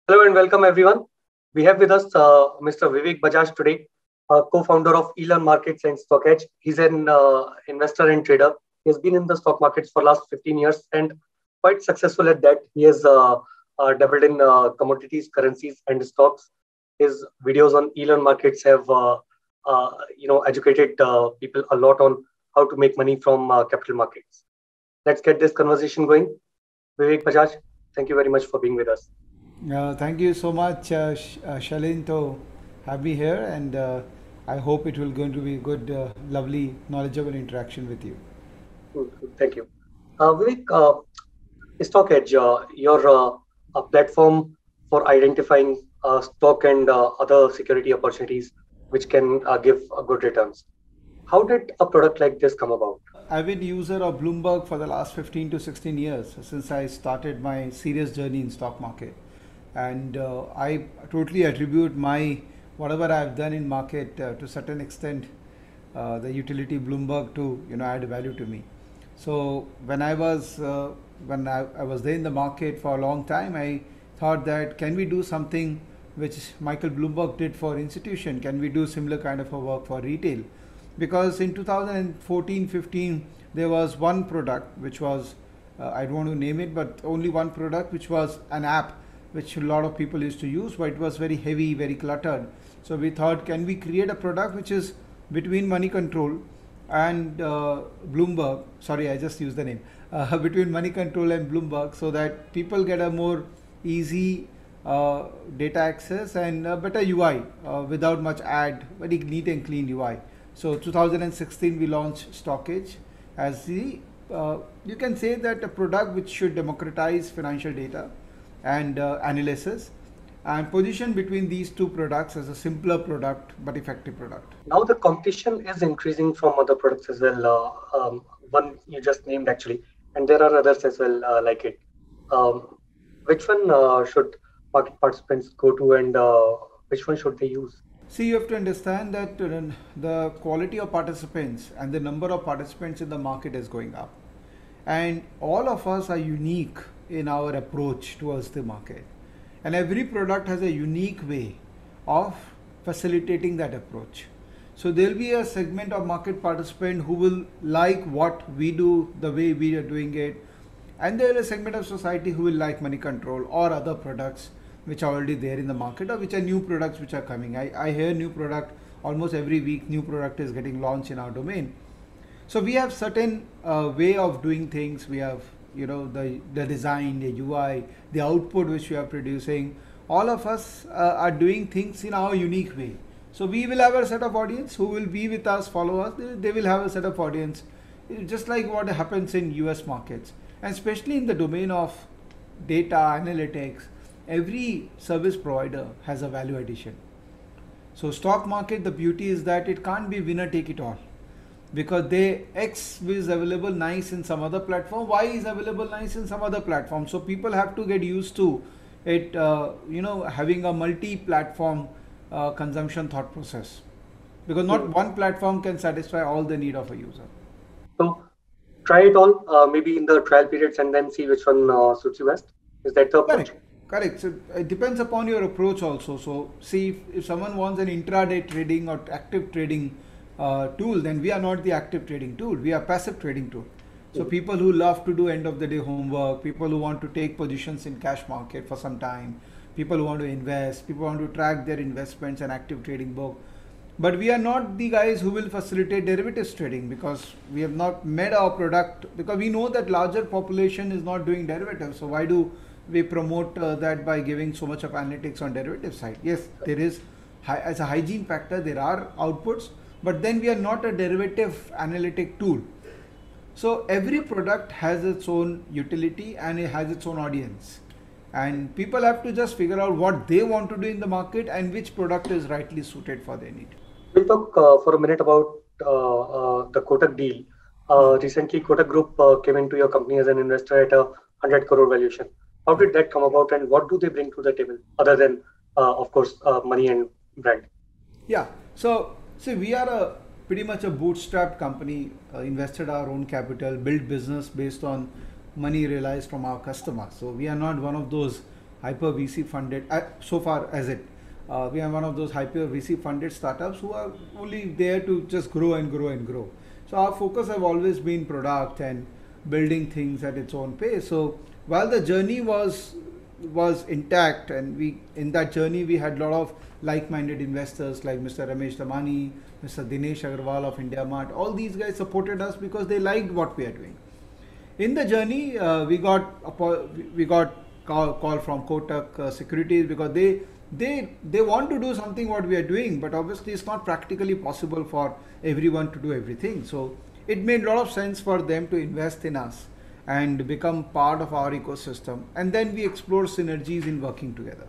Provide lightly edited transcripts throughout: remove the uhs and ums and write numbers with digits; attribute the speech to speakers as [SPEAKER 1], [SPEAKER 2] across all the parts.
[SPEAKER 1] Hello and welcome everyone. We have with us Mr. Vivek Bajaj today, co-founder of Elon Markets and Stock Edge. He's an investor and trader. He has been in the stock markets for last 15 years and quite successful at that. He has dabbled in commodities, currencies, and stocks. His videos on Elon Markets have educated people a lot on how to make money from capital markets. Let's get this conversation going. Vivek Bajaj, thank you very much for being with us.
[SPEAKER 2] Thank you so much, Shalin, to have me here, and I hope it will going to be good, lovely, knowledgeable interaction with you.
[SPEAKER 1] Thank you. Vivek, Stock Edge, your a platform for identifying stock and other security opportunities which can give good returns. How did a product like this come about?
[SPEAKER 2] I've been user of Bloomberg for the last 15 to 16 years since I started my serious journey in stock market, and I totally attribute my whatever I've done in market to certain extent the utility Bloomberg to add value to me. So when I was there in the market for a long time, I thought that can we do something which Michael Bloomberg did for institution? Can we do similar kind of a work for retail? Because in 2014-15 there was one product which was I don't want to name it, but only one product which was an app which a lot of people used to use, but it was very heavy, very cluttered. So we thought, can we create a product which is between money control and Bloomberg? Sorry, I just used the name between money control and Bloomberg, so that people get a more easy data access and better UI without much ad, very neat and clean UI. So 2016 we launched Stockage as the you can say that a product which should democratize financial data and analysis, and position between these two products as a simpler product but effective product.
[SPEAKER 1] Now the competition is increasing from other products as well. One you just named actually, and there are others as well like it. Um, which one should market participants go to, and which one should they use?
[SPEAKER 2] See, you have to understand that the quality of participants and the number of participants in the market is going up. And all of us are unique in our approach towards the market. And every product has a unique way of facilitating that approach. So there'll be a segment of market participant who will like what we do, the way we are doing it. And there is a segment of society who will like money control or other products which are already there in the market, or which are new products which are coming. I hear new product almost every week. New product is getting launched in our domain. So we have certain way of doing things. We have the design, the UI, the output which we are producing. All of us are doing things in our unique way. So we will have a set of audience who will be with us, follow us. They will have a set of audience, just like what happens in US markets, and especially in the domain of data analytics. Every service provider has a value addition. So stock market, the beauty is that it can't be winner take it all, because they X is available nice in some other platform, Y is available nice in some other platform. So people have to get used to it, having a multi-platform consumption thought process, because not
[SPEAKER 1] Hmm.
[SPEAKER 2] one platform can satisfy all the need of a user.
[SPEAKER 1] So try it all, maybe in the trial periods, and then see which one suits you best. Is that the approach?
[SPEAKER 2] Correct. Correct. So it depends upon your approach also. So see, if someone wants an intraday trading or active trading tool, then we are not the active trading tool. We are passive trading tool. So
[SPEAKER 1] Mhm.
[SPEAKER 2] people who love to do end of the day homework, people who want to take positions in cash market for some time, people who want to invest, people who want to track their investments and active trading book. But we are not the guys who will facilitate derivatives trading, because we have not made our product, because we know that larger population is not doing derivatives. So why do we promote that by giving so much of analytics on derivative side? Yes, there is as a hygiene factor, there are outputs, but then we are not a derivative analytic tool. So every product has its own utility and it has its own audience, and people have to just figure out what they want to do in the market and which product is rightly suited for their need.
[SPEAKER 1] We'll talk for a minute about the Kotak deal. Recently, Kotak Group came into your company as an investor at a 100 crore valuation. How did that come about, and what do they bring to the table other than, of course, money and brand?
[SPEAKER 2] Yeah. So see, we are a pretty much a bootstrapped company, invested our own capital, built business based on money realized from our customers. So we are not one of those hyper VC funded, so far as it. We are one of those hyper VC funded startups who are only there to just grow and grow and grow. So our focus have always been product and building things at its own pace. So while the journey was intact, and we in that journey we had a lot of like-minded investors like Mr. Ramesh Damani, Mr. Dinesh Agarwal of India Mart. All these guys supported us because they liked what we are doing. In the journey, we got call from Kotak Securities because they want to do something what we are doing, but obviously it's not practically possible for everyone to do everything. So it made a lot of sense for them to invest in us and become part of our ecosystem. And then we explore synergies in working together.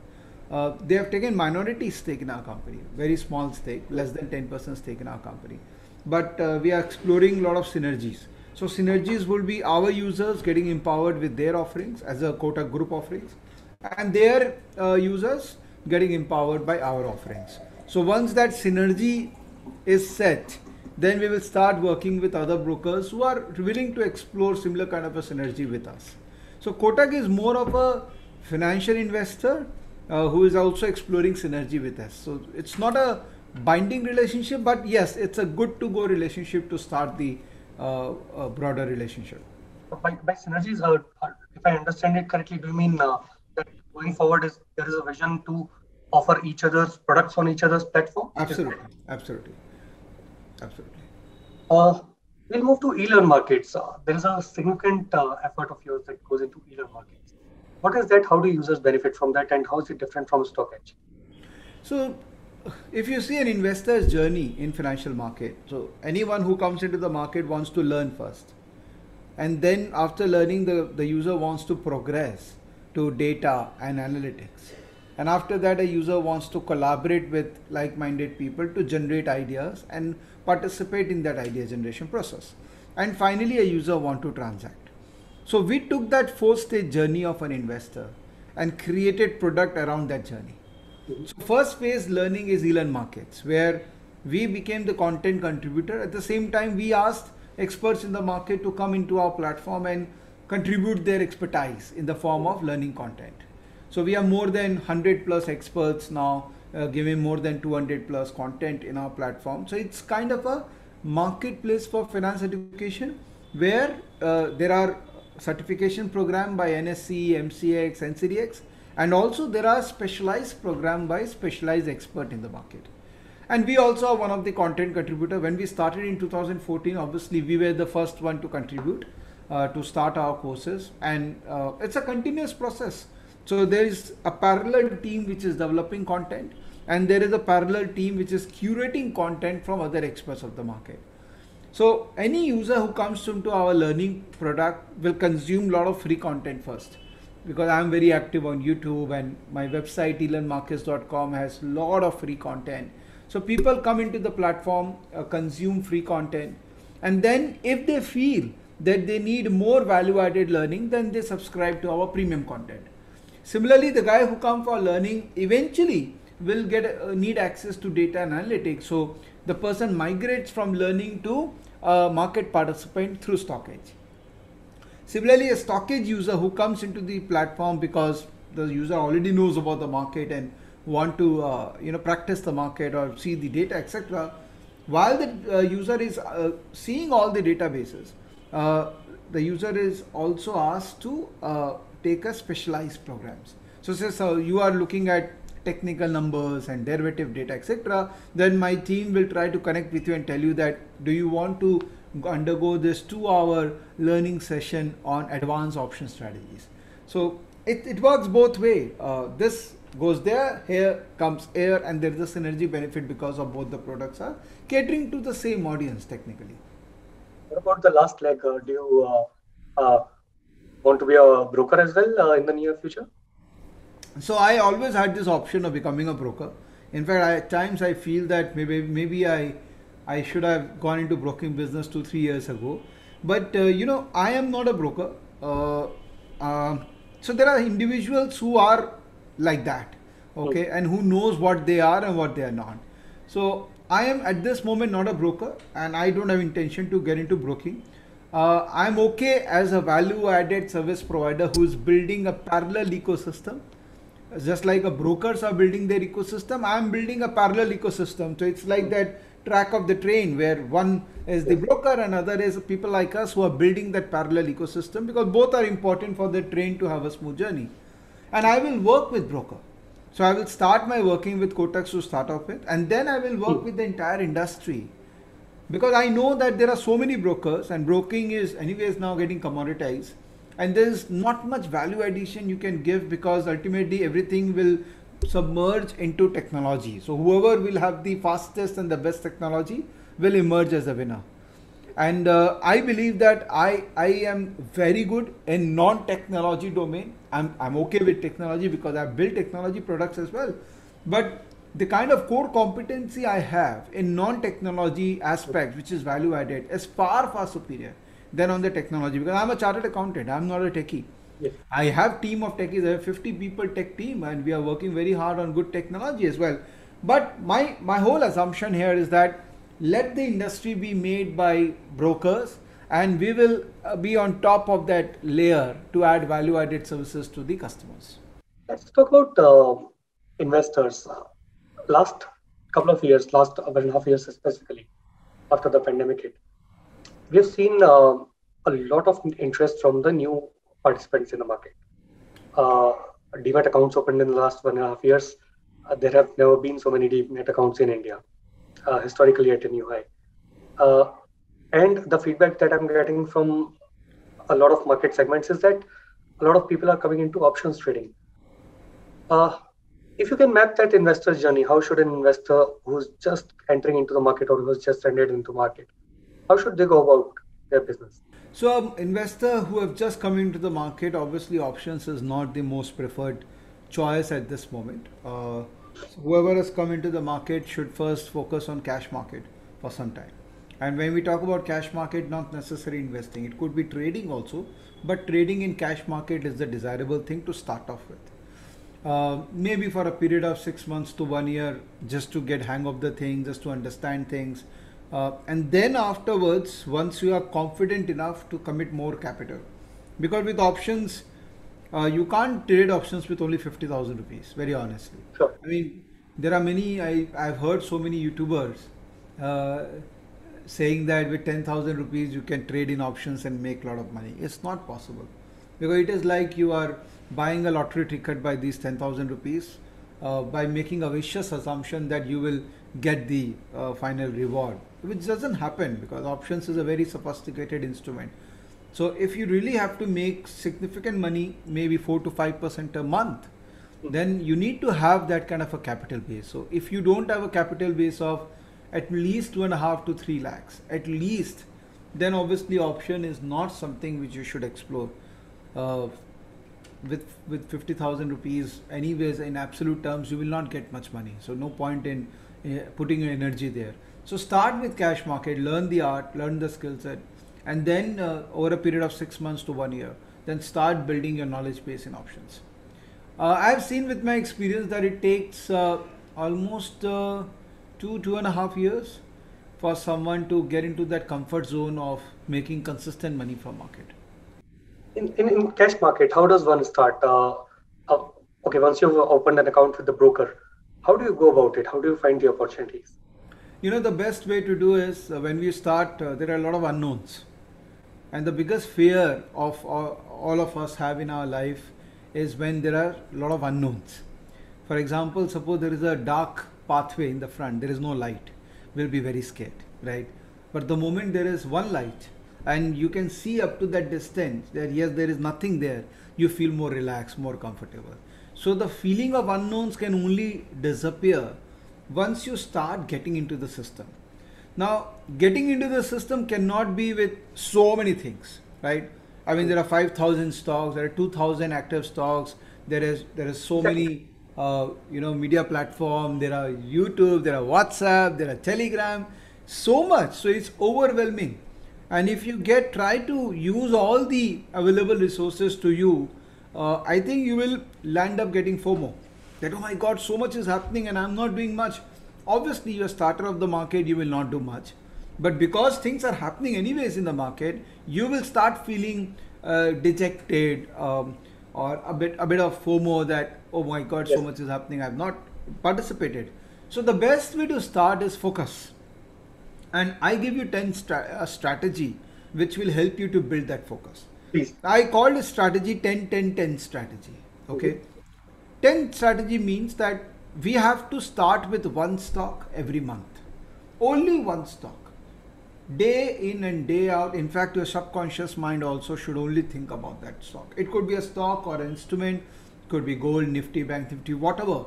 [SPEAKER 2] They have taken minority stake in our company, very small stake, less than 10% stake in our company. But we are exploring a lot of synergies. So synergies will be our users getting empowered with their offerings as a Kotak Group offerings, and their users getting empowered by our offerings. So once that synergy is set, then we will start working with other brokers who are willing to explore similar kind of a synergy with us. So Kotak is more of a financial investor who is also exploring synergy with us. So it's not a binding relationship, but yes, it's a good to go relationship to start the broader relationship.
[SPEAKER 1] By synergies, if I understand it correctly, do you mean that going forward there is a vision to offer each other's products on each other's platform?
[SPEAKER 2] Absolutely.
[SPEAKER 1] We'll move to e-learn markets. There is a significant effort of yours that goes into e-learn markets. What is that? How do users benefit from that, and how is it different from StockEdge?
[SPEAKER 2] So if you see an investor's journey in financial market, so anyone who comes into the market wants to learn first, and then after learning the user wants to progress to data and analytics, and after that a user wants to collaborate with like-minded people to generate ideas and participate in that idea generation process, and finally a user want to transact. So we took that 4-stage journey of an investor and created product around that journey. So first phase learning is e-learn markets, where we became the content contributor. At the same time, we asked experts in the market to come into our platform and contribute their expertise in the form of learning content. So we have more than 100 plus experts now giving more than 200 plus content in our platform. So it's kind of a marketplace for finance education, where there are certification program by NSE, MCX, NCDX, and also there are specialized program by specialized expert in the market. And we also are one of the content contributor. When we started in 2014, obviously we were the first one to contribute to start our courses, and it's a continuous process. So there is a parallel team which is developing content, and there is a parallel team which is curating content from other experts of the market. So any user who comes into our learning product will consume a lot of free content first, because I'm very active on YouTube, and my website elearnmarkets.com has a lot of free content. So people come into the platform, consume free content, and then if they feel that they need more value added learning, then they subscribe to our premium content. Similarly, the guy who comes for learning eventually will need access to data and analytics. So the person migrates from learning to market participant through StockEdge. Similarly, a StockEdge user who comes into the platform because the user already knows about the market and want to practice the market or see the data, etc. While the user is seeing all the databases, the user is also asked to take a specialized programs. So you are looking at technical numbers and derivative data, etc. Then my team will try to connect with you and tell you that, do you want to undergo this 2-hour learning session on advanced option strategies? So it works both way. This goes there, here comes here, and there is a synergy benefit because of both the products are catering to the same audience technically.
[SPEAKER 1] What about the last leg? Do you want to be a broker as well in the near future?
[SPEAKER 2] So I always had this option of becoming a broker. In fact, at times I feel that maybe I should have gone into broking business 2-3 years ago. But I am not a broker. So there are individuals who are like that, okay, and who knows what they are and what they are not. So I am at this moment not a broker, and I don't have intention to get into broking. I'm okay as a value added service provider who is building a parallel ecosystem just like a brokers are building their ecosystem, I am building a parallel ecosystem. So it's like that track of the train where one is the broker and other is people like us who are building that parallel ecosystem, because both are important for the train to have a smooth journey. And I will work with broker. So I will start my working with Kotak to start off with, and then I will work with the entire industry, because I know that there are so many brokers and broking is anyways now getting commoditized, and there is not much value addition you can give, because ultimately everything will submerge into technology. So whoever will have the fastest and the best technology will emerge as a winner. And I believe that I am very good in non-technology domain. I'm okay with technology because I've built technology products as well. But the kind of core competency I have in non-technology aspects, which is value added, is far, far superior than on the technology, because I'm a chartered accountant. I'm not a techie.
[SPEAKER 1] Yes.
[SPEAKER 2] I have team of techies. I have 50 people tech team, and we are working very hard on good technology as well. But my whole assumption here is that let the industry be made by brokers, and we will be on top of that layer to add value added services to the customers.
[SPEAKER 1] Let's talk about investors. Last couple of years, last 1.5 years specifically, after the pandemic hit, we have seen a lot of interest from the new participants in the market. Demat accounts opened in the last 1.5 years. There have never been so many Demat accounts in India, historically at a new high. And the feedback that I'm getting from a lot of market segments is that a lot of people are coming into options trading. If you can map that investor's journey, how should an investor who's just entering into the market or who's just entered into market, how should they go about their business?
[SPEAKER 2] So, investor who have just come into the market, obviously options is not the most preferred choice at this moment. So whoever has come into the market should first focus on cash market for some time. And when we talk about cash market, not necessarily investing, it could be trading also, but trading in cash market is the desirable thing to start off with. Maybe for a period of 6 months to 1 year, just to get hang of the thing, just to understand things. And then afterwards, once you are confident enough to commit more capital, because with options, you can't trade options with only 50,000 rupees, very honestly.
[SPEAKER 1] Sure.
[SPEAKER 2] I mean, there are many, I've heard so many YouTubers saying that with 10,000 rupees you can trade in options and make a lot of money. It's not possible, because it is like you are buying a lottery ticket by these 10,000 rupees by making a vicious assumption that you will get the final reward, which doesn't happen, because options is a very sophisticated instrument. So if you really have to make significant money, maybe 4 to 5% a month, then you need to have that kind of a capital base. So if you don't have a capital base of at least 2.5 to 3 lakhs, at least, then obviously option is not something which you should explore. With 50,000 rupees, anyways, in absolute terms, you will not get much money. So no point in putting your energy there. So start with cash market, learn the art, learn the skill set, and then over a period of 6 months to 1 year, then start building your knowledge base in options. I've seen with my experience that it takes almost 2.5 years for someone to get into that comfort zone of making consistent money from market.
[SPEAKER 1] In cash market, how does one start? Okay, once you've opened an account with the broker, how do you go about it? How do you find the opportunities?
[SPEAKER 2] You know, the best way to do is when we start, there are a lot of unknowns. And the biggest fear of all of us have in our life is when there are a lot of unknowns. For example, suppose there is a dark pathway in the front, there is no light, we'll be very scared, right? But the moment there is one light and you can see up to that distance that yes, there is nothing there, you feel more relaxed, more comfortable. So the feeling of unknowns can only disappear once you start getting into the system. Now, getting into the system cannot be with so many things, right? I mean, there are 5,000 stocks, there are 2,000 active stocks, there is so many media platform, there are YouTube, there are WhatsApp, there are Telegram, so much. So it's overwhelming. And if you try to use all the available resources to you, I think you will land up getting FOMO. That, oh my God, so much is happening and I'm not doing much. Obviously, you're a starter of the market, you will not do much. But because things are happening anyways in the market, you will start feeling dejected, or a bit of FOMO that, oh my God, so
[SPEAKER 1] Yes.
[SPEAKER 2] much is happening, I've not participated. So the best way to start is focus. And I give you 10 a strategy which will help you to build that focus.
[SPEAKER 1] Please.
[SPEAKER 2] I called it strategy 10-10-10 strategy. Okay. 10 strategy means that we have to start with one stock every month. Only one stock. Day in and day out. In fact, your subconscious mind also should only think about that stock. It could be a stock or an instrument, could be gold, Nifty, Bank Nifty, whatever.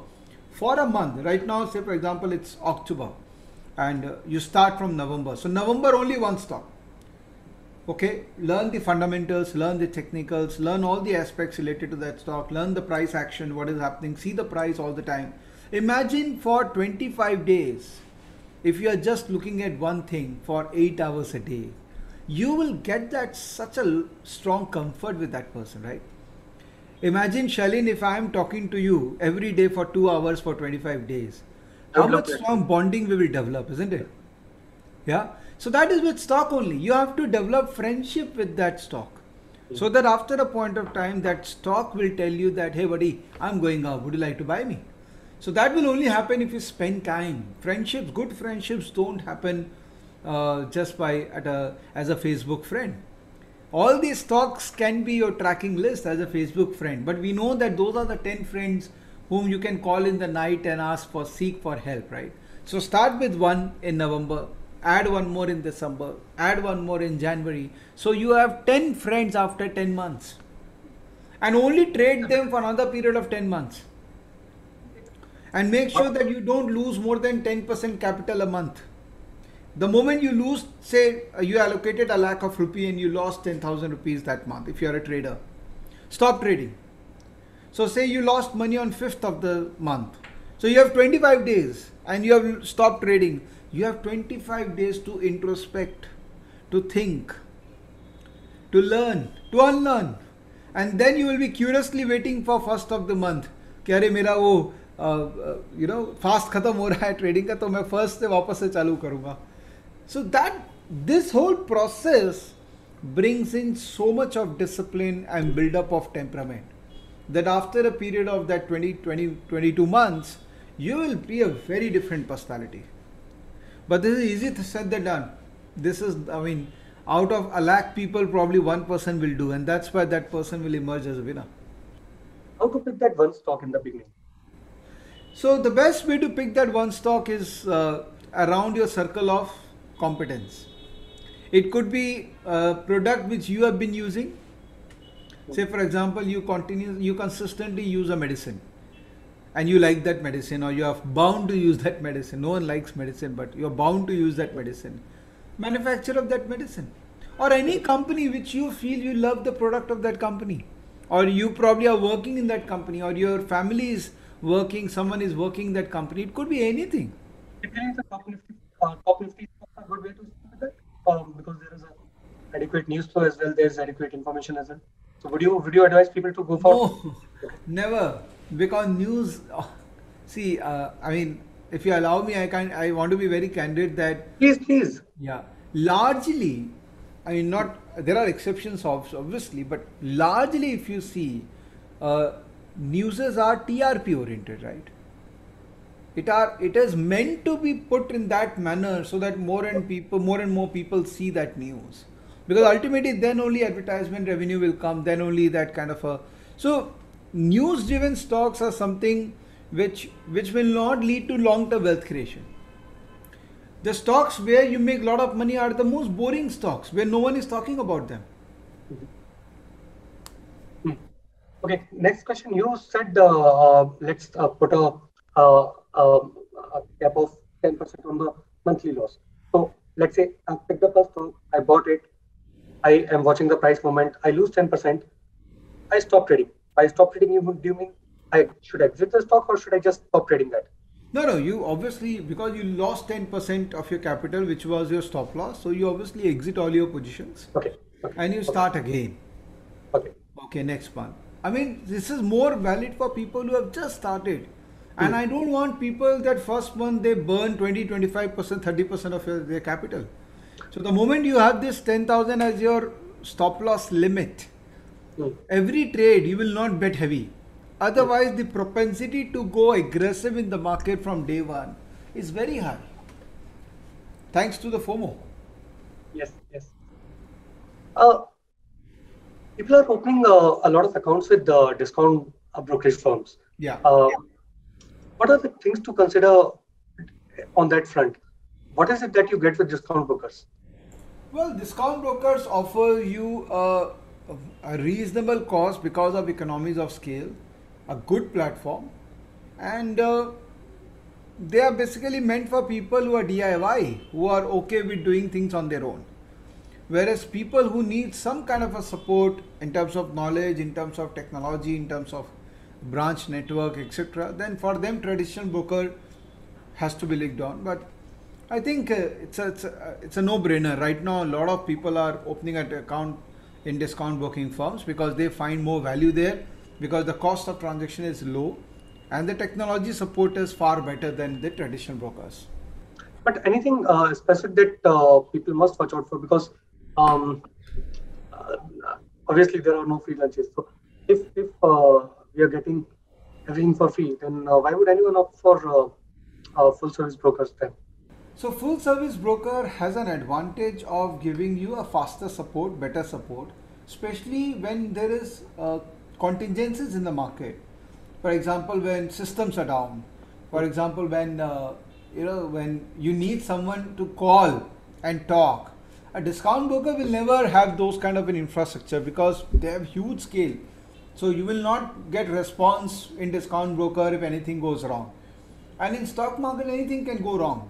[SPEAKER 2] For a month, right now, say for example, it's October and you start from November. So November only one stock. Okay, learn the fundamentals, learn the technicals, learn all the aspects related to that stock, learn the price action, what is happening, see the price all the time. Imagine for 25 days, if you are just looking at one thing for 8 hours a day, you will get that such a strong comfort with that person, right? Imagine, Shalin, if I am talking to you every day for 2 hours for 25 days,
[SPEAKER 1] I
[SPEAKER 2] how
[SPEAKER 1] would love
[SPEAKER 2] much
[SPEAKER 1] that.
[SPEAKER 2] strong bonding we will develop, isn't it? Yeah. So that is with stock only. You have to develop friendship with that stock. So that after a point of time, that stock will tell you that, hey buddy, I'm going out. Would you like to buy me? So that will only happen if you spend time. Friendships, good friendships don't happen just by as a Facebook friend. All these stocks can be your tracking list as a Facebook friend, but we know that those are the 10 friends whom you can call in the night and seek for help, right? So start with one in November, add one more in December, add one more in January. So you have 10 friends after 10 months and only trade them for another period of 10 months. And make sure that you don't lose more than 10% capital a month. The moment you lose, say you allocated a lakh of rupee and you lost 10,000 rupees that month, if you are a trader, stop trading. So say you lost money on 5th of the month. So you have 25 days and you have stopped trading. You have 25 days to introspect, to think, to learn, to unlearn. And then you will be curiously waiting for 1st of the month. कि अरे मेरा वो fast खत्म हो रहा है trading का तो मैं फर्स्ट से वापस से चालू करूँगा. So that this whole process brings in so much of discipline and build up of temperament that after a period of that 22 months, you will be a very different personality. But this is easy to said than done. This is, out of a lakh people, probably one person will do, and that's why that person will emerge as a winner.
[SPEAKER 1] How to pick that one stock in the beginning?
[SPEAKER 2] So the best way to pick that one stock is around your circle of competence. It could be a product which you have been using. Say for example, you consistently use a medicine and you like that medicine, or you are bound to use that medicine. No one likes medicine, but you're bound to use that medicine. Manufacturer of that medicine, or any company which you feel you love the product of that company, or you probably are working in that company, or your family is working, someone is working in that company. It could be anything.
[SPEAKER 1] Typically, the top Nifty is a good way to start with that, because there is adequate news flow as well. There's adequate information as well. So would you advise people to go for?
[SPEAKER 2] No, never, because news. See, if you allow me, I want to be very candid that.
[SPEAKER 1] Please.
[SPEAKER 2] Yeah, largely, not. There are exceptions, obviously, but largely, if you see, newses are TRP oriented, right? It is meant to be put in that manner so that more and more people see that news, because ultimately then only advertisement revenue will come, then only that kind of a. So news driven stocks are something which will not lead to long term wealth creation. The stocks where you make a lot of money are the most boring stocks where no one is talking about them.
[SPEAKER 1] Okay, next question. You said let's put a cap of 10% on the monthly loss. So let's say I picked up a stock, I bought it, I am watching the price movement, I lose 10%, I stop trading. By stop trading, do you mean I should exit the stock, or should I just stop trading that?
[SPEAKER 2] No, you obviously, because you lost 10% of your capital, which was your stop loss, so you obviously exit all your positions.
[SPEAKER 1] Okay.
[SPEAKER 2] And you start again. Okay, next one. This is more valid for people who have just started. And I don't want people that first month they burn 20, 25%, 30% of their capital. So the moment you have this 10,000 as your stop loss limit,
[SPEAKER 1] Hmm.
[SPEAKER 2] Every trade you will not bet heavy. Otherwise, the propensity to go aggressive in the market from day one is very high. Thanks to the FOMO.
[SPEAKER 1] Yes, yes. Uh, People are opening a lot of accounts with discount brokerage firms.
[SPEAKER 2] Yeah.
[SPEAKER 1] Uh, what are the things to consider on that front? What is it that you get with discount brokers?
[SPEAKER 2] Well, discount brokers offer you a reasonable cost because of economies of scale, a good platform, and they are basically meant for people who are DIY, who are okay with doing things on their own. Whereas people who need some kind of a support in terms of knowledge, in terms of technology, in terms of branch network, etc., then for them traditional broker has to be looked on. But I think it's a no-brainer. Right now, a lot of people are opening an account in discount broking firms because they find more value there, because the cost of transaction is low and the technology support is far better than the traditional brokers.
[SPEAKER 1] But anything specific that people must watch out for, because um, uh, obviously there are no free lunches. So if we are getting everything for free, then why would anyone opt for full service brokers then?
[SPEAKER 2] So full service broker has an advantage of giving you a faster support, better support, especially when there is contingencies in the market. For example, when systems are down. For example, when you need someone to call and talk. A discount broker will never have those kind of an infrastructure because they have huge scale. So you will not get response in discount broker if anything goes wrong. And in stock market, anything can go wrong.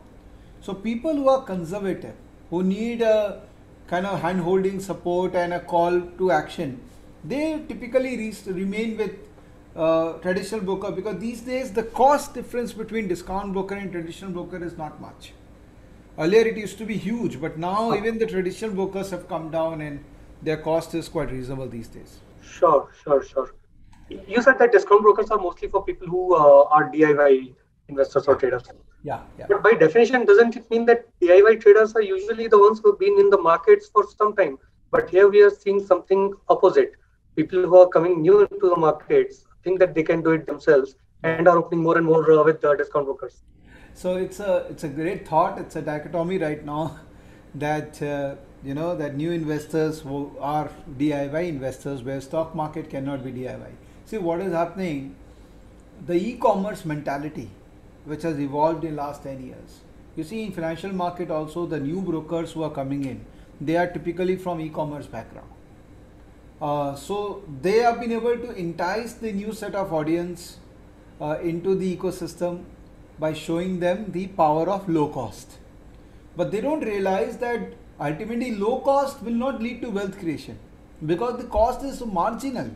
[SPEAKER 2] So people who are conservative, who need a kind of hand-holding support and a call to action, they typically remain with traditional broker, because these days the cost difference between discount broker and traditional broker is not much. Earlier it used to be huge, but now even the traditional brokers have come down and their cost is quite reasonable these days.
[SPEAKER 1] Sure, sure, sure. You said that discount brokers are mostly for people who are DIY investors or
[SPEAKER 2] Yeah,
[SPEAKER 1] traders.
[SPEAKER 2] yeah, yeah.
[SPEAKER 1] But by definition, doesn't it mean that DIY traders are usually the ones who have been in the markets for some time? But here we are seeing something opposite. People who are coming new into the markets think that they can do it themselves
[SPEAKER 2] Yeah.
[SPEAKER 1] and are opening more and more with discount brokers.
[SPEAKER 2] So it's a great thought. It's a dichotomy right now that that new investors who are DIY investors, where stock market cannot be DIY. See what is happening. The e-commerce mentality, which has evolved in last 10 years. You see, in financial market also, the new brokers who are coming in, they are typically from e-commerce background. So they have been able to entice the new set of audience into the ecosystem by showing them the power of low cost. But they don't realize that ultimately low cost will not lead to wealth creation, because the cost is so marginal.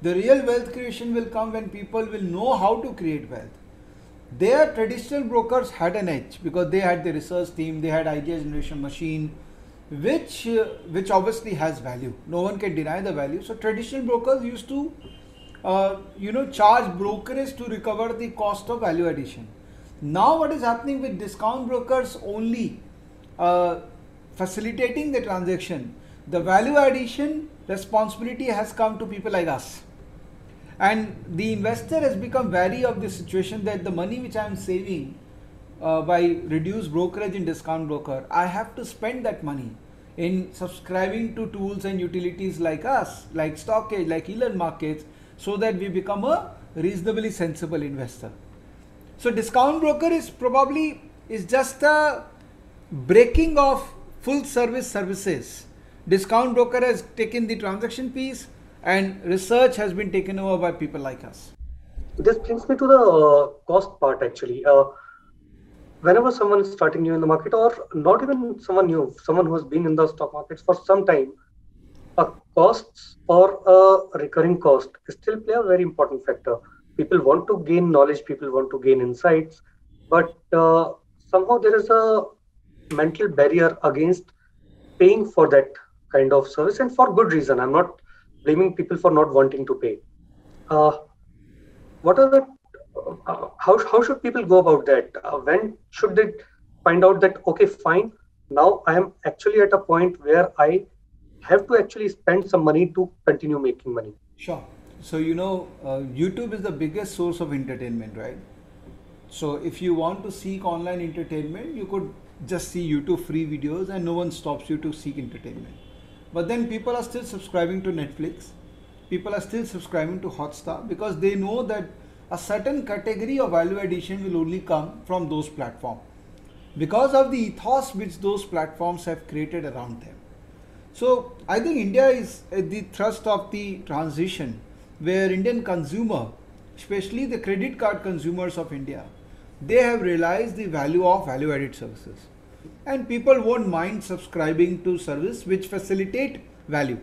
[SPEAKER 2] The real wealth creation will come when people will know how to create wealth. Their traditional brokers had an edge because they had the research team, they had idea generation machine, which obviously has value. No one can deny the value. So traditional brokers used to charge brokerage to recover the cost of value addition. Now what is happening with discount brokers only facilitating the transaction, the value addition responsibility has come to people like us. And the investor has become wary of the situation that the money which I am saving by reduced brokerage in discount broker, I have to spend that money in subscribing to tools and utilities like us, like Stockage, like Elon Markets, so that we become a reasonably sensible investor. So discount broker is just a breaking of full service services. Discount broker has taken the transaction piece and research has been taken over by people like us.
[SPEAKER 1] This brings me to the cost part actually. Whenever someone is starting new in the market, or not even someone new, someone who has been in the stock markets for some time, a costs or a recurring cost still play a very important factor. People want to gain knowledge, people want to gain insights, but somehow there is a mental barrier against paying for that kind of service, and for good reason. I'm not blaming people for not wanting to pay. Uh, what are the how should people go about that? When should they find out that okay, fine, now I am actually at a point where I have to actually spend some money to continue making money.
[SPEAKER 2] Sure. So, YouTube is the biggest source of entertainment, right? So, if you want to seek online entertainment, you could just see YouTube free videos and no one stops you to seek entertainment. But then people are still subscribing to Netflix, people are still subscribing to Hotstar because they know that a certain category of value addition will only come from those platforms because of the ethos which those platforms have created around them. So I think India is at the thrust of the transition where Indian consumer, especially the credit card consumers of India, they have realized the value of value added services. And people won't mind subscribing to service which facilitate value.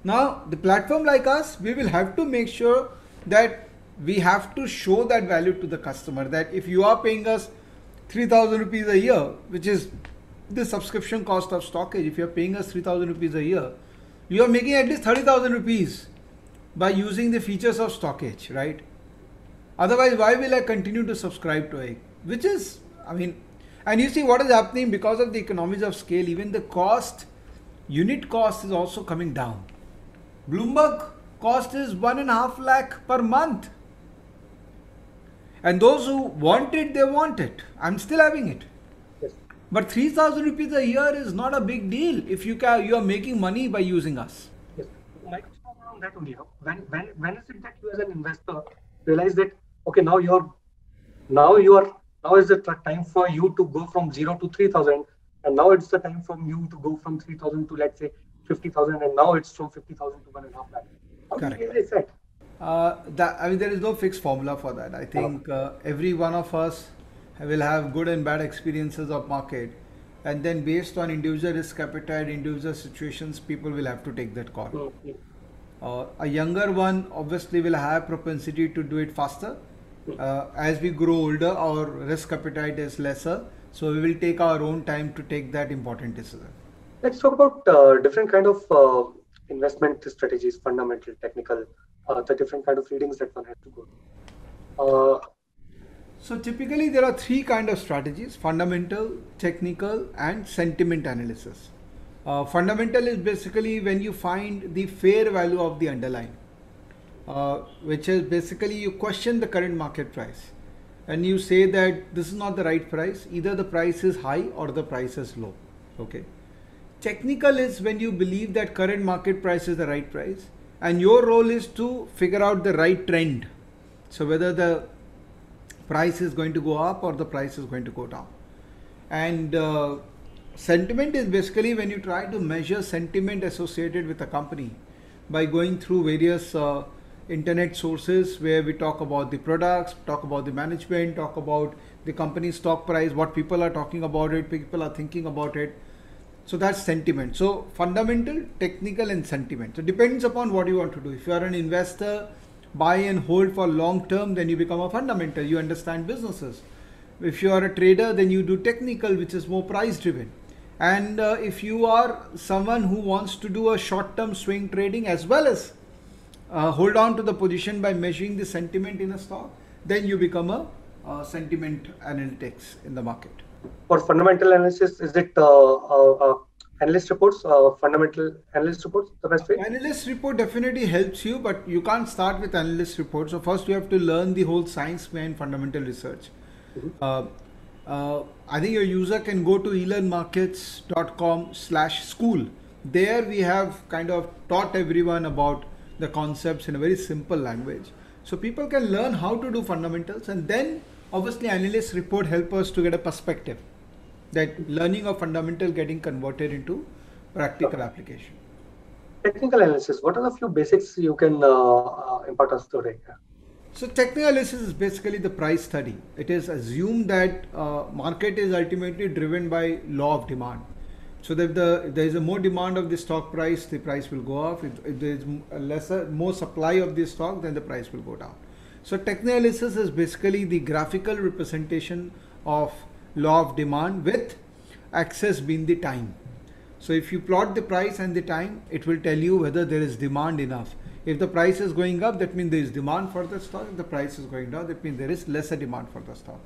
[SPEAKER 2] Now the platform like us, we will have to make sure that we have to show that value to the customer, that if you are paying us 3,000 rupees a year, which is the subscription cost of Stockage, if you are paying us 3,000 rupees a year, you are making at least 30,000 rupees by using the features of Stockage, right? Otherwise, why will I continue to subscribe to it? Which is, and you see what is happening because of the economies of scale, even the cost, unit cost is also coming down. Bloomberg cost is 1.5 lakh per month. And those who want it, they want it. I'm still having it.
[SPEAKER 1] Yes.
[SPEAKER 2] But 3,000 rupees a year is not a big deal if you are making money by using us.
[SPEAKER 1] Yes. My question was around that only. When is it that you as an investor realize that okay, now is the time for you to go from 0 to 3,000, and now it's the time for you to go from 3,000 to let's say 50,000, and now it's from 50,000 to 1.5 lakh. How do you realize that?
[SPEAKER 2] There is no fixed formula for that. I think every one of us will have good and bad experiences of market, and then based on individual risk appetite, individual situations, people will have to take that call. A younger one obviously will have propensity to do it faster. As we grow older, our risk appetite is lesser, so we will take our own time to take that important decision.
[SPEAKER 1] Let's talk about different kind of investment strategies, fundamental, technical, the different kind of readings that one has to go.
[SPEAKER 2] So typically there are three kind of strategies: fundamental, technical, and sentiment analysis. Fundamental is basically when you find the fair value of the underlying, which is basically you question the current market price and you say that this is not the right price, either the price is high or the price is low. Okay. Technical is when you believe that current market price is the right price and your role is to figure out the right trend. So whether the price is going to go up or the price is going to go down. And sentiment is basically when you try to measure sentiment associated with a company by going through various internet sources where we talk about the products, talk about the management, talk about the company's stock price, what people are talking about it, people are thinking about it. So that's sentiment. So fundamental, technical, and sentiment. So it depends upon what you want to do. If you are an investor, buy and hold for long term, then you become a fundamental. You understand businesses. If you are a trader, then you do technical, which is more price driven. And if you are someone who wants to do a short term swing trading as well as hold on to the position by measuring the sentiment in a stock, then you become a sentiment analytics in the market.
[SPEAKER 1] For fundamental analysis, is it analyst reports, fundamental analyst reports, the best way?
[SPEAKER 2] Analyst report definitely helps you, but you can't start with analyst report. So first you have to learn the whole science behind fundamental research. I think your user can go to eLearnMarkets.com/school. There we have kind of taught everyone about the concepts in a very simple language. So people can learn how to do fundamentals, and then obviously analyst report help us to get a perspective that learning of fundamental getting converted into practical application.
[SPEAKER 1] Technical analysis, what are the few basics you can impart us today?
[SPEAKER 2] So technical analysis is basically the price study. It is assumed that market is ultimately driven by law of demand. So that if there is a more demand of the stock price, the price will go up. If there is more supply of the stock, then the price will go down. So technical analysis is basically the graphical representation of law of demand with axis being the time. So if you plot the price and the time, it will tell you whether there is demand enough. If the price is going up, that means there is demand for the stock. If the price is going down, that means there is lesser demand for the stock.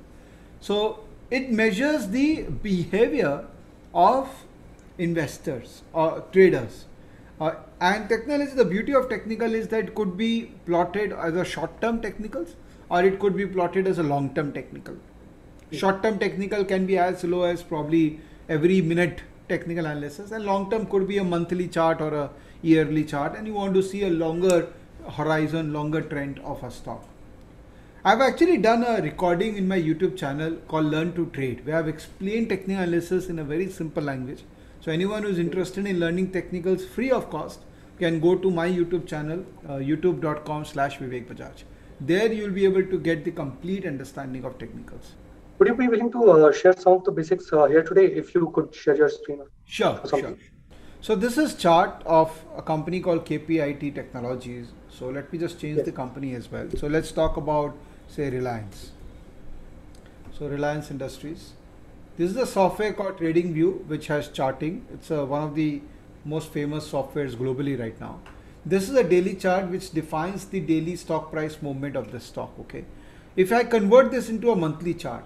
[SPEAKER 2] So it measures the behavior of investors or traders. And technical is the beauty of technical is that it could be plotted as a short-term technicals or it could be plotted as a long-term technical. Short-term technical can be as low as probably every minute technical analysis, and long-term could be a monthly chart or a yearly chart, and you want to see a longer horizon, longer trend of a stock. I've actually done a recording in my YouTube channel called Learn to Trade, where I've explained technical analysis in a very simple language. So anyone who's interested in learning technicals free of cost can go to my YouTube channel, youtube.com/Vivek Bajaj. There you'll be able to get the complete understanding of technicals.
[SPEAKER 1] Would you be willing to share some of the basics here today? If you could share your screen.
[SPEAKER 2] Sure. So this is chart of a company called KPIT Technologies. So let me just change the company as well. So let's talk about, say, Reliance. So Reliance Industries. This is a software called TradingView, which has charting. It's one of the most famous softwares globally right now. This is a daily chart which defines the daily stock price movement of the stock. Okay. If I convert this into a monthly chart,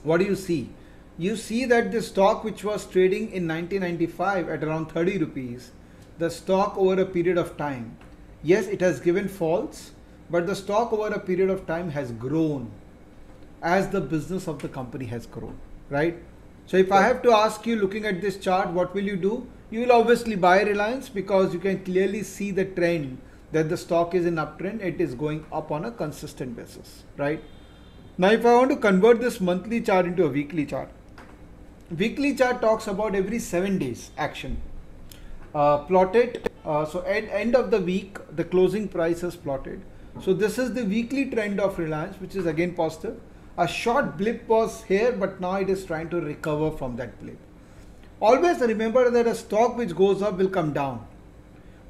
[SPEAKER 2] what do you see? You see that the stock which was trading in 1995 at around 30 rupees, the stock over a period of time, yes, it has given falls, but the stock over a period of time has grown as the business of the company has grown, right? So if I have to ask you, looking at this chart, what will you do? You will obviously buy Reliance because you can clearly see the trend that the stock is in uptrend. It is going up on a consistent basis, right? Now, if I want to convert this monthly chart into a weekly chart talks about every 7 days action. Plotted, so at end of the week, the closing price is plotted. So this is the weekly trend of Reliance, which is again positive. A short blip was here, but now it is trying to recover from that blip. Always remember that a stock which goes up will come down,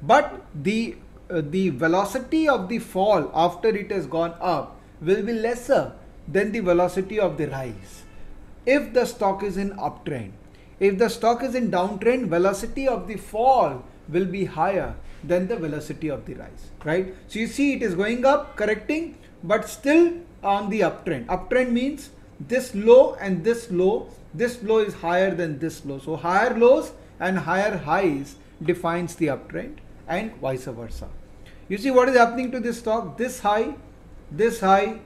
[SPEAKER 2] but the velocity of the fall after it has gone up will be lesser than the velocity of the rise if the stock is in uptrend. If the stock is in downtrend, velocity of the fall will be higher than the velocity of the rise, right? So you see it is going up, correcting, but still on the uptrend. Uptrend means this low and this low is higher than this low. So higher lows and higher highs defines the uptrend and vice versa. You see what is happening to this stock? This high, this high,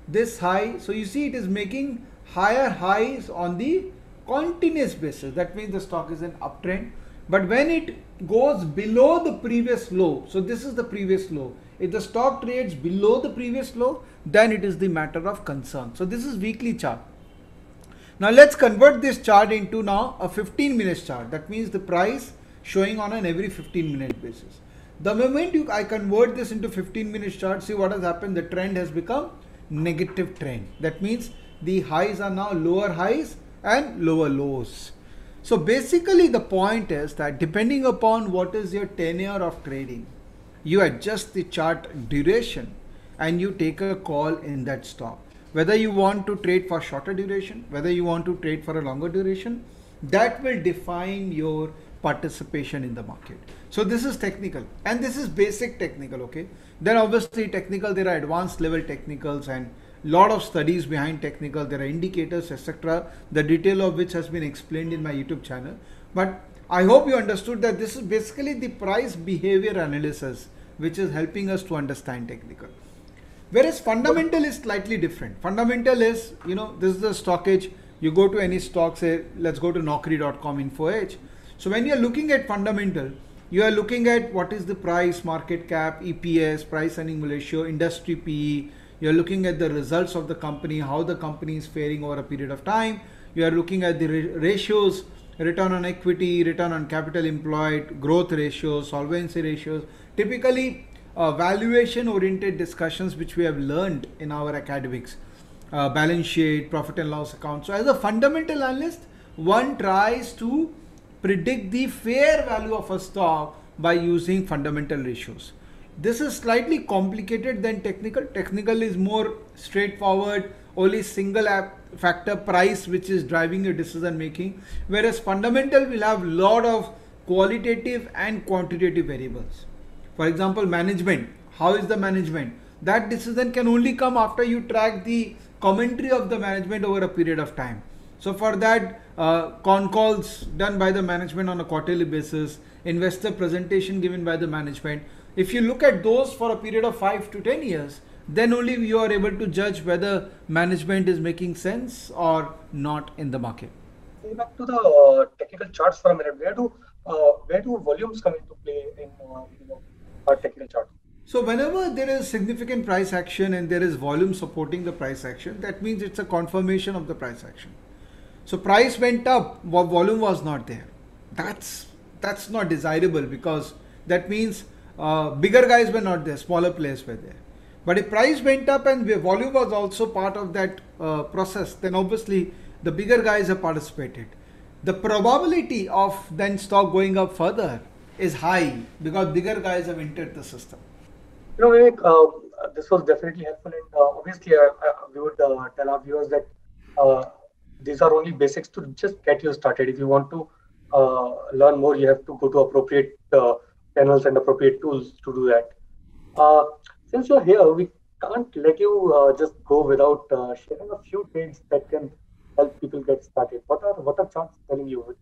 [SPEAKER 2] this high. So you see it is making higher highs on the continuous basis. That means the stock is in uptrend. But when it goes below the previous low, so this is the previous low. If the stock trades below the previous low, then it is the matter of concern. So this is weekly chart. Now let's convert this chart into now a 15-minute chart. That means the price showing on an every 15-minute basis. The moment I convert this into 15-minute chart, see what has happened. The trend has become negative trend. That means the highs are now lower highs and lower lows. So basically the point is that depending upon what is your tenure of trading, you adjust the chart duration and you take a call in that stock. Whether you want to trade for shorter duration, whether you want to trade for a longer duration, that will define your participation in the market. So this is technical and this is basic technical, okay? Then obviously technical, there are advanced level technicals and lot of studies behind technical. There are indicators, etc., the detail of which has been explained in my YouTube channel. But I hope you understood that this is basically the price behavior analysis which is helping us to understand technical. Whereas fundamental is slightly different. Fundamental is, this is the stock edge. You go to any stock, say, let's go to Naukri.com info edge. So when you're looking at fundamental, you are looking at what is the price, market cap, EPS, price earning ratio, industry PE. You're looking at the results of the company, how the company is faring over a period of time. You are looking at the ratios, return on equity, return on capital employed, growth ratios, solvency ratios. Typically, valuation oriented discussions which we have learned in our academics, balance sheet, profit and loss account. So as a fundamental analyst, one tries to predict the fair value of a stock by using fundamental ratios. This is slightly complicated than technical. Technical is more straightforward, only single factor price which is driving your decision making, whereas fundamental will have lot of qualitative and quantitative variables. For example, management. How is the management? That decision can only come after you track the commentary of the management over a period of time. So for that, con calls done by the management on a quarterly basis, investor presentation given by the management. If you look at those for a period of 5 to 10 years, then only you are able to judge whether management is making sense or not in the market.
[SPEAKER 1] Going back to the technical charts for a minute, where do volumes come into play in technical charts?
[SPEAKER 2] So whenever there is significant price action and there is volume supporting the price action, that means it's a confirmation of the price action. So price went up, volume was not there. That's not desirable, because that means bigger guys were not there, smaller players were there. But if price went up and volume was also part of that process, then obviously the bigger guys have participated. The probability of then stock going up further is high because bigger guys have entered the system.
[SPEAKER 1] Vivek, this was definitely helpful, and obviously, we would tell our viewers that these are only basics to just get you started. If you want to learn more, you have to go to appropriate channels and appropriate tools to do that. Uh, since you're here, we can't let you just go without sharing a few trades that can help people get started. What are charts telling you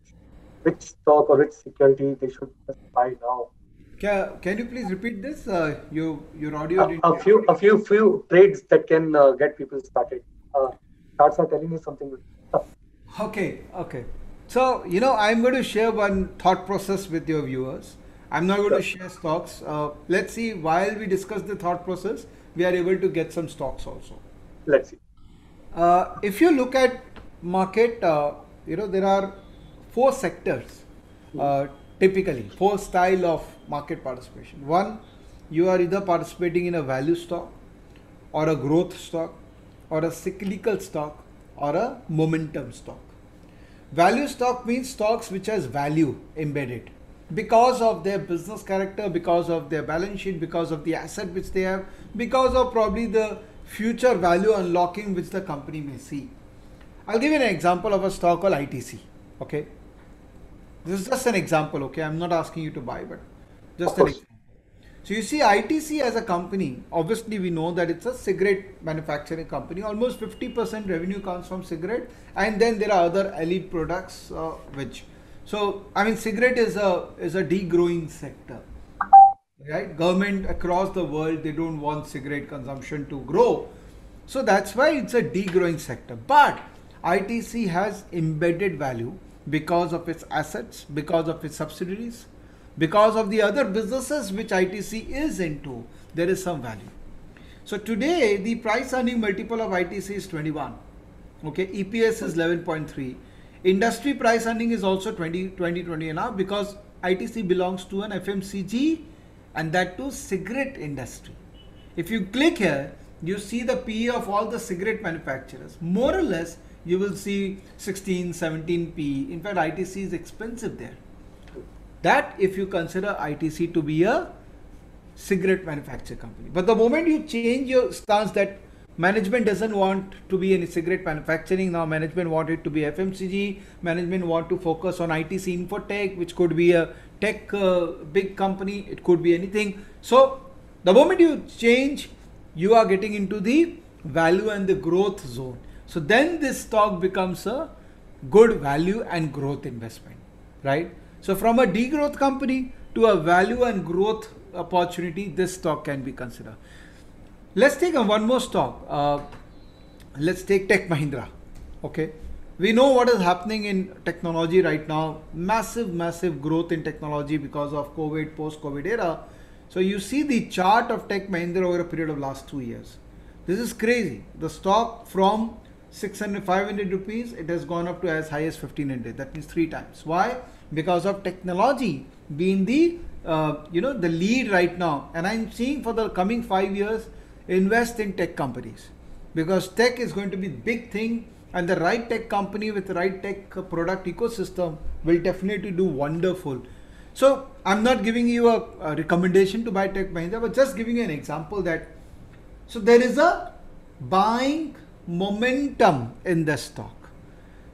[SPEAKER 1] which stock or which security they should just buy now?
[SPEAKER 2] Can you please repeat this? Your audio didn't.
[SPEAKER 1] A few trades that can get people started. Uh, Charts are telling you something.
[SPEAKER 2] Okay. So, I'm going to share one thought process with your viewers. I'm not going to share stocks. Let's see, while we discuss the thought process, we are able to get some stocks also.
[SPEAKER 1] Let's see.
[SPEAKER 2] If you look at market, there are four sectors, typically, four style of market participation. One, you are either participating in a value stock or a growth stock or a cyclical stock or a momentum stock. Value stock means stocks which has value embedded because of their business character, because of their balance sheet, because of the asset which they have, because of probably the future value unlocking which the company may see. I'll give you an example of a stock called ITC. Okay, this is just an example. Okay, I'm not asking you to buy, but just an example. So you see ITC as a company, obviously we know that it's a cigarette manufacturing company. Almost 50% revenue comes from cigarette, and then there are other elite products which. So I mean, cigarette is a degrowing sector, right? Government across the world, they don't want cigarette consumption to grow, so that's why it's a degrowing sector. But ITC has embedded value because of its assets, because of its subsidiaries, because of the other businesses which ITC is into. There is some value. So today the price earning multiple of ITC is 21. Okay, EPS is 11.3. Industry price earning is also 20 and a half, because ITC belongs to an FMCG, and that too cigarette industry. If you click here, you see the PE of all the cigarette manufacturers. More or less, you will see 16, 17 PE. In fact, ITC is expensive there. That if you consider ITC to be a cigarette manufacturer company. But the moment you change your stance that management doesn't want to be in cigarette manufacturing, now management want it to be FMCG, management want to focus on ITC Infotech, which could be a tech big company, it could be anything. So the moment you change, you are getting into the value and the growth zone. So then this stock becomes a good value and growth investment, right? So from a degrowth company to a value and growth opportunity, this stock can be considered. Let's take one more stock. Let's take Tech Mahindra. Okay, we know what is happening in technology right now. Massive growth in technology because of COVID, post-COVID era. So you see the chart of Tech Mahindra over a period of last 2 years. This is crazy. The stock from 600, 500 rupees, it has gone up to as high as 1500. That means 3 times. Why? Because of technology being the the lead right now. And I'm seeing for the coming 5 years, invest in tech companies, because tech is going to be big thing, and the right tech company with the right tech product ecosystem will definitely do wonderful. So I'm not giving you a recommendation to buy Tech Mahindra, but just giving you an example that, so there is a buying momentum in the stock.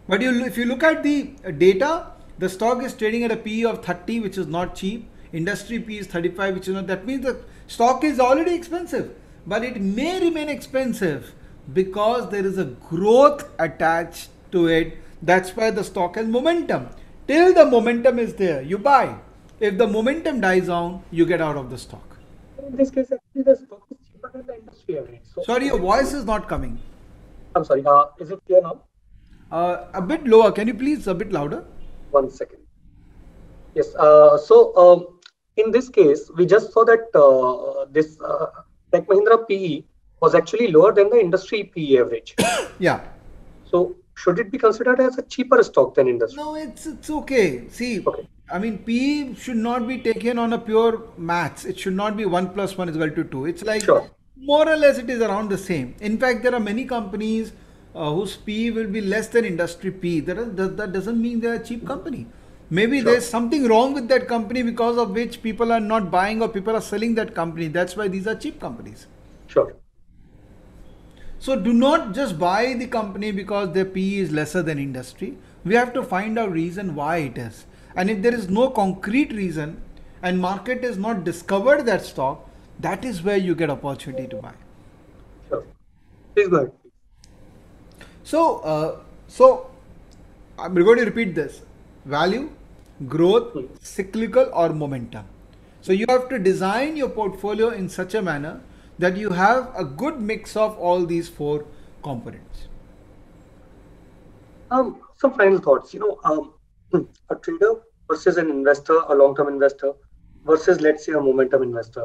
[SPEAKER 2] But if you look at the data, the stock is trading at a PE of 30, which is not cheap. Industry PE is 35, which is not. That means the stock is already expensive, but it may remain expensive because there is a growth attached to it. That's why the stock has momentum. Till the momentum is there, you buy. If the momentum dies down, you get out of the stock.
[SPEAKER 1] In this case, actually, the stock is cheaper than the industry average. So
[SPEAKER 2] Sorry,
[SPEAKER 1] is
[SPEAKER 2] your
[SPEAKER 1] it
[SPEAKER 2] voice is not coming.
[SPEAKER 1] I'm sorry. Is it clear now?
[SPEAKER 2] A bit lower. Can you please a bit louder?
[SPEAKER 1] 1 second. Yes. In this case, we just saw that this Tech Mahindra PE was actually lower than the industry PE average.
[SPEAKER 2] Yeah.
[SPEAKER 1] So should it be considered as a cheaper stock than industry?
[SPEAKER 2] No, it's okay. See,
[SPEAKER 1] Okay.
[SPEAKER 2] I mean, P should not be taken on a pure maths. It should not be 1 plus 1 is equal to 2. It's like
[SPEAKER 1] Sure.
[SPEAKER 2] more or less it is around the same. In fact, there are many companies whose P will be less than industry P. That doesn't mean they are a cheap company. Maybe
[SPEAKER 1] Sure.
[SPEAKER 2] there's something wrong with that company because of which people are not buying or people are selling that company. That's why these are cheap companies.
[SPEAKER 1] Sure.
[SPEAKER 2] So do not just buy the company because their PE is lesser than industry. We have to find out reason why it is. And if there is no concrete reason and market has not discovered that stock, that is where you get opportunity to buy.
[SPEAKER 1] Sure. Please go ahead.
[SPEAKER 2] So I'm going to repeat this: value, growth, cyclical, or momentum. So you have to design your portfolio in such a manner that you have a good mix of all these four components.
[SPEAKER 1] Some final thoughts. A trader versus an investor, a long-term investor, versus let's say a momentum investor.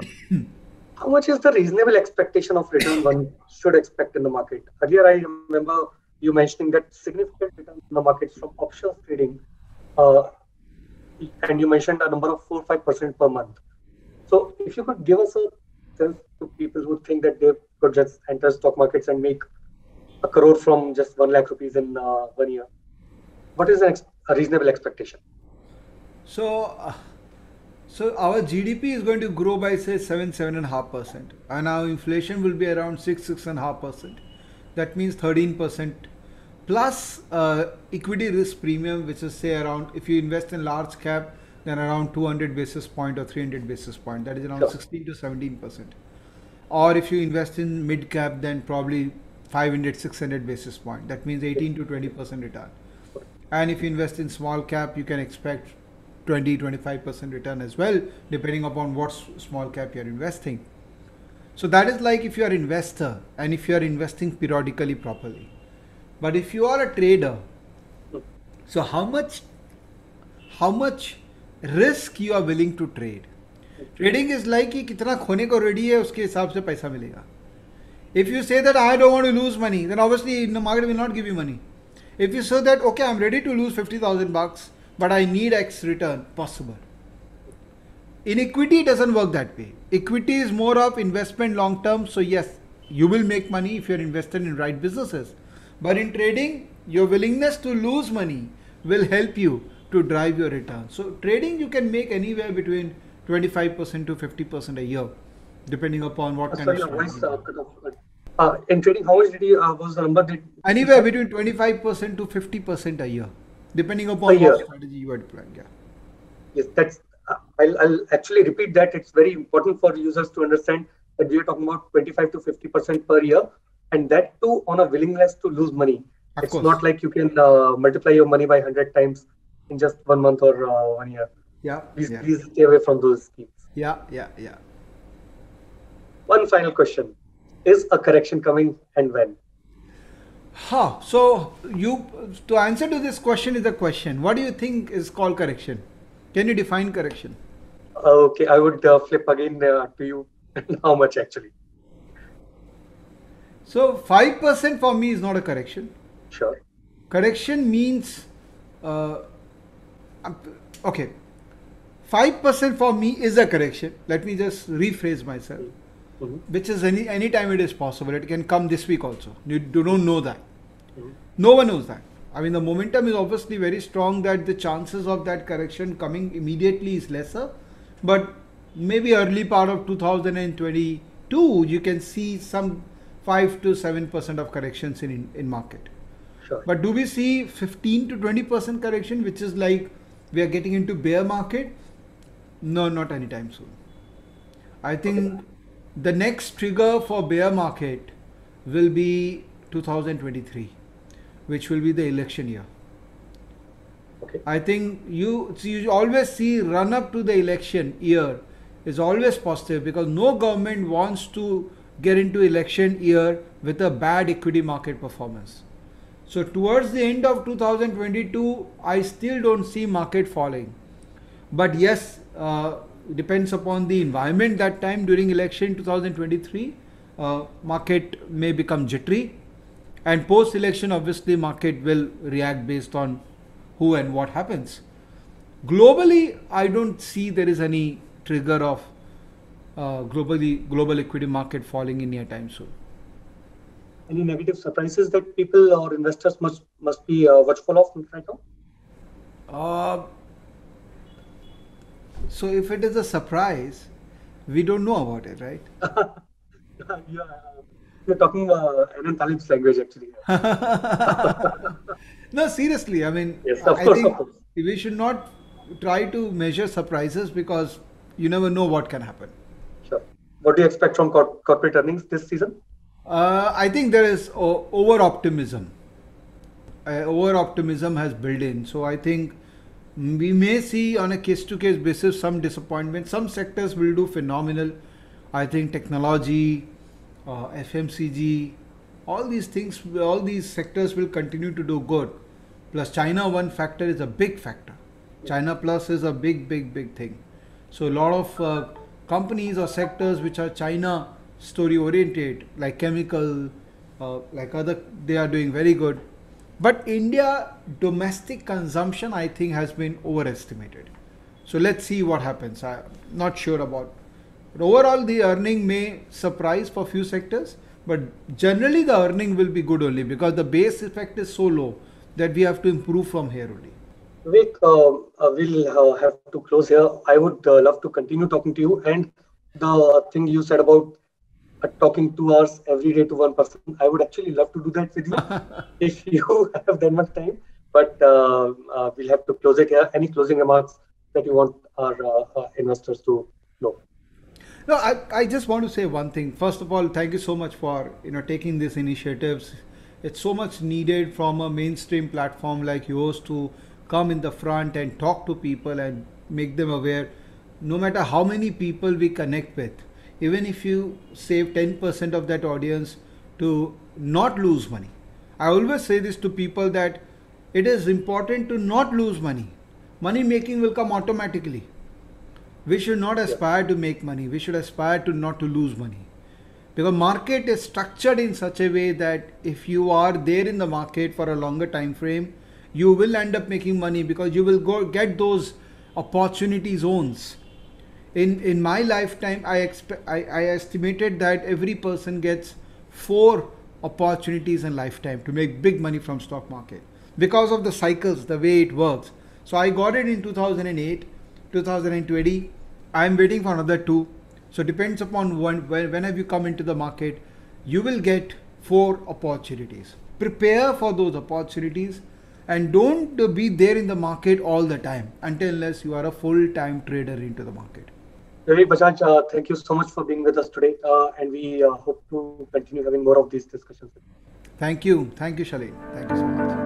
[SPEAKER 1] How much is the reasonable expectation of return one should expect in the market? Earlier, I remember you mentioning that significant returns in the markets from options trading, and you mentioned a number of 4-5% per month. So, if you could give us a sense to people who think that they could just enter stock markets and make a crore from just 1 lakh rupees in 1 year, what is a reasonable expectation?
[SPEAKER 2] So our GDP is going to grow by say 7.5%, and our inflation will be around 6.5%. That means 13% plus equity risk premium, which is say around, if you invest in large cap, then around 200 basis point or 300 basis point. That is around 16 to 17%. Or if you invest in mid cap, then probably 500, 600 basis point. That means 18 to 20% return. And if you invest in small cap, you can expect 20-25% return as well, depending upon what small cap you're investing. So that is like if you are investor and if you are investing periodically properly. But if you are a trader, so how much risk you are willing to trade? Trading is like कि कितना खोने को ready है उसके हिसाब से पैसा मिलेगा. If you say that I don't want to lose money, then obviously the market will not give you money. If you say that okay, I'm ready to lose 50,000 bucks, but I need X return, possible. In equity, it doesn't work that way. Equity is more of investment long term. So yes, you will make money if you're invested in right businesses. But in trading, your willingness to lose money will help you to drive your return. So trading, you can make anywhere between 25% to 50% a year, depending upon what kind of strategy.
[SPEAKER 1] In trading, how much did you was the number?
[SPEAKER 2] Anywhere between 25% to 50% a year, depending upon what strategy you are deploying. Yeah.
[SPEAKER 1] Yes, that's. I'll actually repeat that. It's very important for users to understand that we are talking about 25 to 50% per year, and that too on a willingness to lose money. It's not like you can multiply your money by 100 times in just 1 month or 1 year.
[SPEAKER 2] Yeah.
[SPEAKER 1] Please stay away from those schemes.
[SPEAKER 2] Yeah.
[SPEAKER 1] One final question: is a correction coming, and when?
[SPEAKER 2] So to answer to this question is a question. What do you think is called correction? Can you define correction?
[SPEAKER 1] Okay, I would flip again to you. How much actually?
[SPEAKER 2] So 5% for me is not a correction.
[SPEAKER 1] Sure.
[SPEAKER 2] Correction means, okay, 5% for me is a correction. Let me just rephrase myself. Which is any time it is possible. It can come this week also. You don't know that. No one knows that. I mean, the momentum is obviously very strong that the chances of that correction coming immediately is lesser. But maybe early part of 2022, you can see some 5 to 7% of corrections in market.
[SPEAKER 1] Sure.
[SPEAKER 2] But do we see 15 to 20% correction, which is like we are getting into bear market? No, not anytime soon. I think the next trigger for bear market will be 2023, which will be the election year.
[SPEAKER 1] Okay.
[SPEAKER 2] I think you always see run up to the election year is always positive because no government wants to get into election year with a bad equity market performance. So towards the end of 2022, I still don't see market falling. But yes, depends upon the environment that time during election 2023. Market may become jittery, and post election, obviously, market will react based on who and what happens. Globally, I don't see there is any trigger of global equity market falling in near time soon.
[SPEAKER 1] Any negative surprises that people or investors must be watchful of right now?
[SPEAKER 2] Uh, so if it is a surprise, we don't know about it, right?
[SPEAKER 1] Yeah, you're talking Anand Talib's language actually.
[SPEAKER 2] No, seriously. I mean,
[SPEAKER 1] Yes,
[SPEAKER 2] I
[SPEAKER 1] of
[SPEAKER 2] think
[SPEAKER 1] course.
[SPEAKER 2] we should not try to measure surprises because you never know what can happen.
[SPEAKER 1] Sure. What do you expect from corporate earnings this season?
[SPEAKER 2] I think there is over optimism. Over optimism has built in. So I think we may see on a case to case basis some disappointment. Some sectors will do phenomenal. I think technology, FMCG, all these things, all these sectors will continue to do good. Plus, China one factor is a big factor. China plus is a big thing. So a lot of companies or sectors which are China story oriented, like chemical, like other, they are doing very good. But India domestic consumption, I think, has been overestimated. So let's see what happens. I'm not sure about. But overall, the earning may surprise for few sectors, but generally the earning will be good only because the base effect is so low that we have to improve from here only.
[SPEAKER 1] Vivek, we'll have to close here. I would love to continue talking to you. And the thing you said about talking 2 hours every day to one person, I would actually love to do that with you if you have that much time. But we'll have to close it here. Any closing remarks that you want our investors to know?
[SPEAKER 2] No, I just want to say one thing. First of all, thank you so much for taking these initiatives. It's so much needed from a mainstream platform like yours to come in the front and talk to people and make them aware. No matter how many people we connect with, even if you save 10% of that audience to not lose money. I always say this to people that it is important to not lose money. Money making will come automatically. We should not aspire to make money. We should aspire to not to lose money. Because market is structured in such a way that if you are there in the market for a longer time frame, you will end up making money because you will go get those opportunity zones. In my lifetime, I estimated that every person gets 4 opportunities in lifetime to make big money from stock market because of the cycles, the way it works. So I got it in 2008, 2020. I am waiting for another 2. So depends upon whenever you come into the market, you will get 4 opportunities. Prepare for those opportunities and don't be there in the market all the time unless you are a full-time trader into the market.
[SPEAKER 1] Vivek Bajaj, thank you so much for being with us today, and we hope to continue having more of these discussions.
[SPEAKER 2] Thank you, Shaleen. Thank you so much.